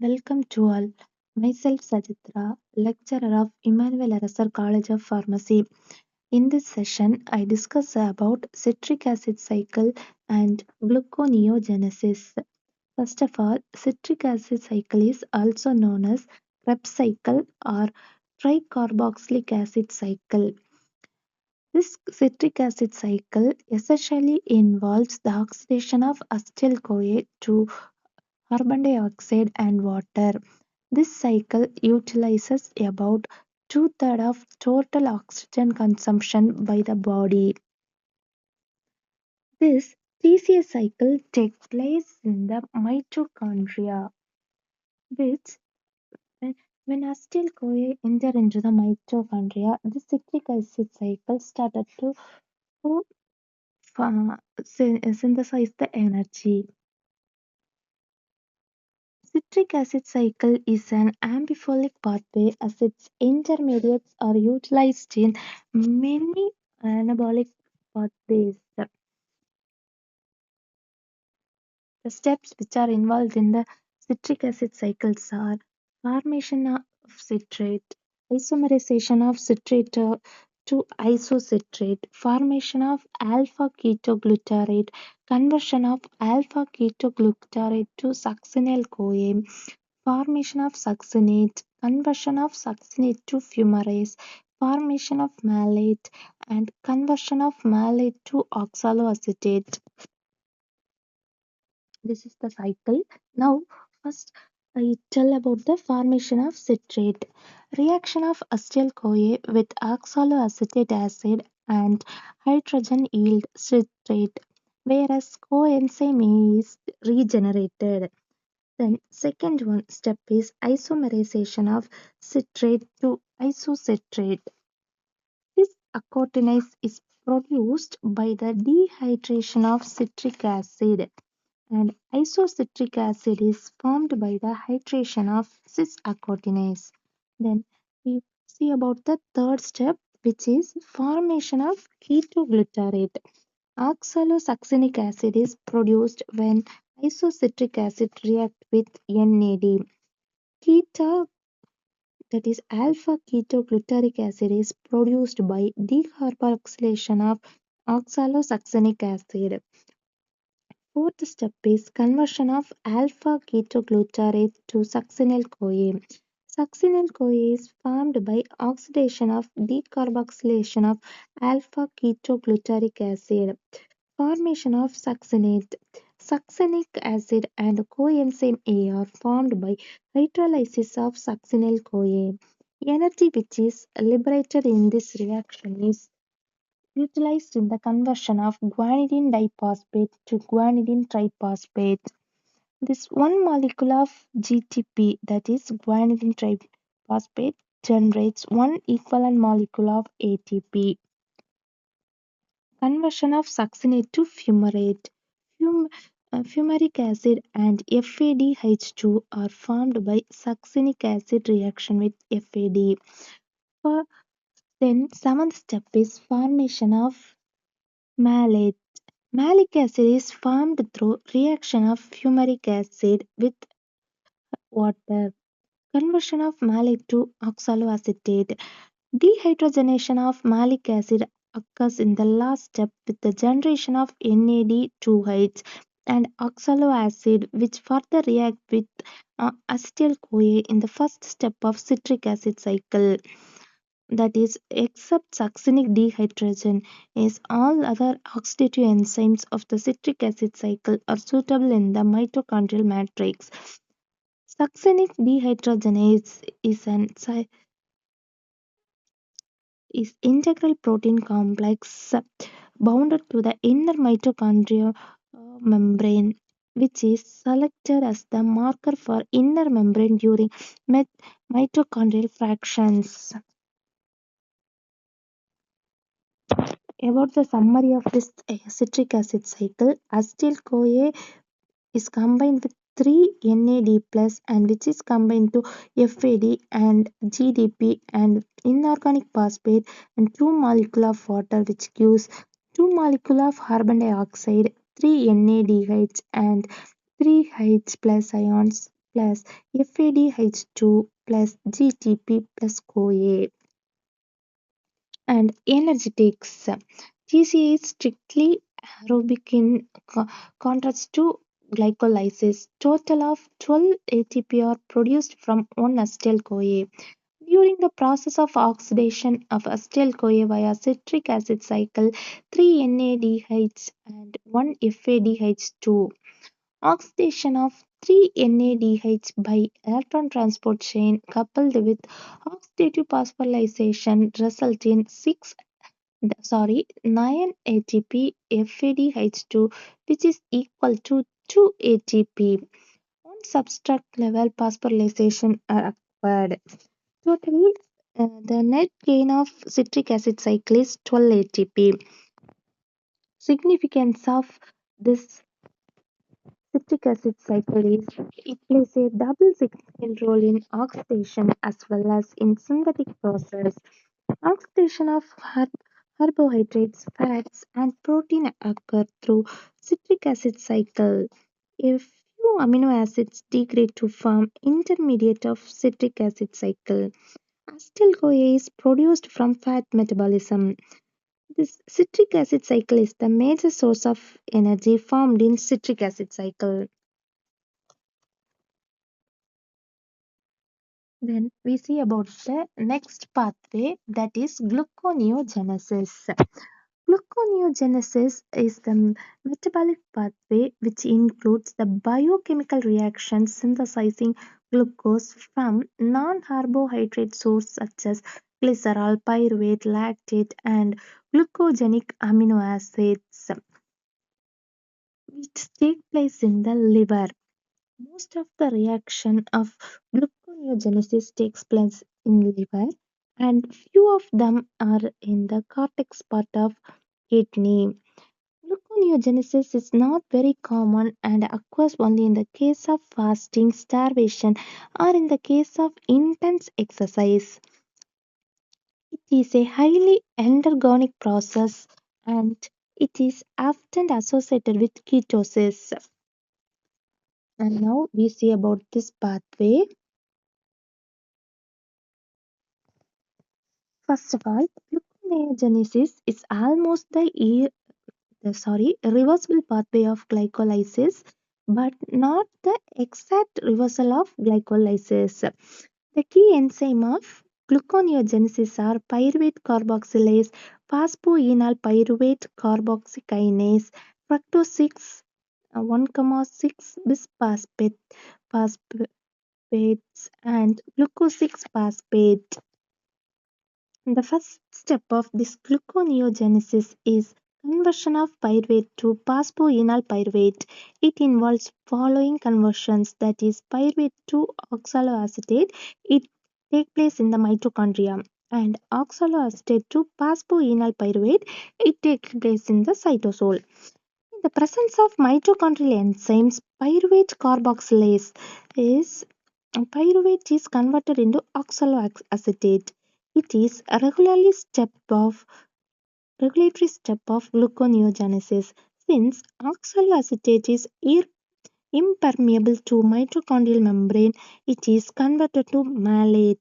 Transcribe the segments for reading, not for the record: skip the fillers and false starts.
Welcome to all. Myself Sajithra, lecturer of Emmanuel Arasar College of Pharmacy. In this session, I discuss about citric acid cycle and gluconeogenesis. First of all, citric acid cycle is also known as Krebs cycle or tricarboxylic acid cycle. This citric acid cycle essentially involves the oxidation of acetyl CoA to carbon dioxide and water. This cycle utilizes about two-thirds of total oxygen consumption by the body. This TCA cycle takes place in the mitochondria, which when, when acetyl CoA enter into the mitochondria, the citric acid cycle started to synthesize the energy. Citric acid cycle is an amphipholic pathway as its intermediates are utilized in many anabolic pathways. The steps which are involved in the citric acid cycles are formation of citrate, isomerization of citrate to isocitrate, formation of alpha ketoglutarate, conversion of alpha ketoglutarate to succinyl CoA, formation of succinate, conversion of succinate to fumarase, formation of malate, and conversion of malate to oxaloacetate. This is the cycle. Now, first I tell about the formation of citrate. Reaction of acetyl CoA with oxaloacetic acid and hydrogen yield citrate, whereas coenzyme is regenerated. Then second one step is isomerization of citrate to isocitrate. This aconitase is produced by the dehydration of citric acid and isocitric acid is formed by the hydration of cis-aconitase. Then we see about the third step, which is formation of ketoglutarate. Oxalosuccinic acid is produced when isocitric acid react with NAD. Keta, that is alpha ketogluteric acid, is produced by decarboxylation of oxalosuccinic acid. Fourth step is conversion of alpha ketoglutarate to succinyl CoA. Succinyl CoA is formed by oxidation of decarboxylation of alpha ketogluteric acid. Formation of succinate. Succinic acid and coenzyme A are formed by hydrolysis of succinyl CoA. Energy which is liberated in this reaction is utilized in the conversion of guanidine diphosphate to guanidine triphosphate. This one molecule of GTP, that is guanidine triphosphate, generates one equivalent molecule of ATP. Conversion of succinate to fumarate. Fumaric acid and FADH2 are formed by succinic acid reaction with FAD. For then seventh step is formation of malate. Malic acid is formed through reaction of fumaric acid with water. Conversion of malate to oxaloacetate. Dehydrogenation of malic acid occurs in the last step with the generation of NAD2H and oxaloacid, which further react with acetyl CoA in the first step of citric acid cycle. That is, except succinic dehydrogen, is all other oxidative enzymes of the citric acid cycle are suitable in the mitochondrial matrix. Succinic dehydrogenase is integral protein complex bounded to the inner mitochondrial membrane, which is selected as the marker for inner membrane during mitochondrial fractions. About the summary of this citric acid cycle, acetyl CoA is combined with 3 NAD plus and which is combined to FAD and GDP and inorganic phosphate and 2 molecule of water which gives 2 molecule of carbon dioxide, 3 NADH and 3 H plus ions plus FADH2 plus GTP plus CoA. And energetics. GCA is strictly aerobic in contrast to glycolysis. Total of 12 ATP are produced from one acetyl CoA. During the process of oxidation of acetyl CoA via citric acid cycle, 3 NADH and 1 FADH2. Oxidation of 3 NADH by electron transport chain coupled with oxidative phosphorylation result in 9 ATP FADH2, which is equal to 2 ATP. On substrate level phosphorylation are acquired. Totally, the net gain of citric acid cycle is 12 ATP. Significance of this citric acid cycle is it plays a double significant role in oxidation as well as in synthetic process. Oxidation of carbohydrates, fats, and protein occur through citric acid cycle. A few amino acids degrade to form intermediate of citric acid cycle. Acetyl-CoA is produced from fat metabolism. This citric acid cycle is the major source of energy formed in citric acid cycle. Then we see about the next pathway, that is gluconeogenesis. Gluconeogenesis is the metabolic pathway which includes the biochemical reaction synthesizing glucose from non-carbohydrate sources such as glycerol, pyruvate, lactate, and glucogenic amino acids, which take place in the liver. Most of the reaction of gluconeogenesis takes place in liver, and few of them are in the cortex part of kidney. Gluconeogenesis is not very common and occurs only in the case of fasting, starvation, or in the case of intense exercise. It is a highly endergonic process and it is often associated with ketosis. And now we see about this pathway. First of all, gluconeogenesis is almost reversible pathway of glycolysis, but not the exact reversal of glycolysis. The key enzyme of gluconeogenesis are pyruvate carboxylase, phosphoenol pyruvate carboxykinase, fructose 6, 1,6 bisphosphate phosphates, and glucose 6 phosphate. The first step of this gluconeogenesis is conversion of pyruvate to phosphoenol pyruvate. It involves following conversions, that is pyruvate to oxaloacetate. It takes place in the mitochondria, and oxaloacetate to phosphoenol pyruvate. It takes place in the cytosol. In the presence of mitochondrial enzymes, pyruvate is converted into oxaloacetate. It is a regulatory step of gluconeogenesis. Since oxaloacetate is impermeable to mitochondrial membrane, it is converted to malate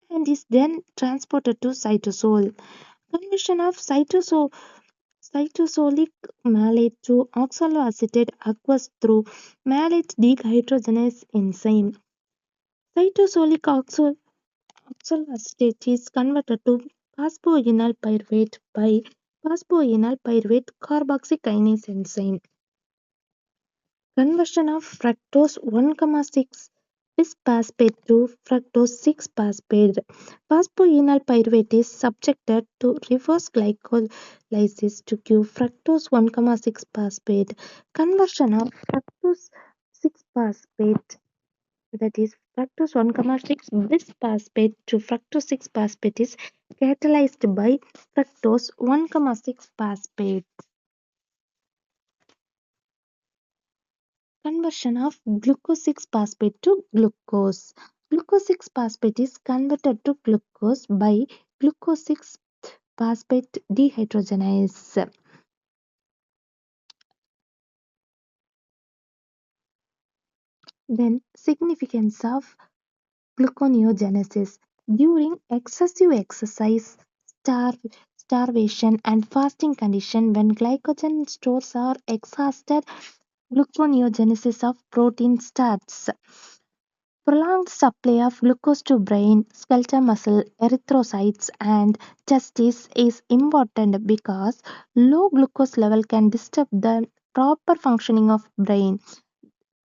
and is then transported to cytosol. Conversion of cytosolic malate to oxaloacetate occurs through malate dehydrogenase enzyme. Cytosolic oxaloacetate is converted to phosphoenol pyruvate by phosphoenol pyruvate carboxykinase enzyme. Conversion of fructose 1,6 bisphosphate to fructose 6 phosphate. Phosphoenol pyruvate is subjected to reverse glycolysis to give fructose 1,6 phosphate. Conversion of fructose 6 phosphate, that is fructose 1,6 bisphosphate to fructose 6 phosphate, is catalyzed by fructose 1,6 phosphate. Conversion of glucose 6 phosphate to glucose. Glucose 6 phosphate is converted to glucose by glucose 6 phosphate dehydrogenase. Then, significance of gluconeogenesis. During excessive exercise, starve, starvation, and fasting condition, when glycogen stores are exhausted, gluconeogenesis of protein starts. Prolonged supply of glucose to brain, skeletal muscle, erythrocytes, and testes is important because low glucose level can disturb the proper functioning of brain.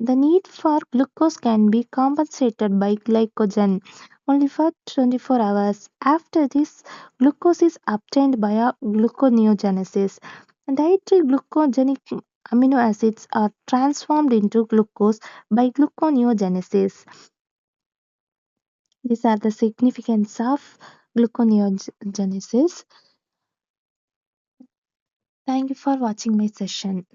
The need for glucose can be compensated by glycogen only for 24 hours. After this, glucose is obtained via gluconeogenesis. Dietary glucogenic amino acids are transformed into glucose by gluconeogenesis. These are the significance of gluconeogenesis. Thank you for watching my session.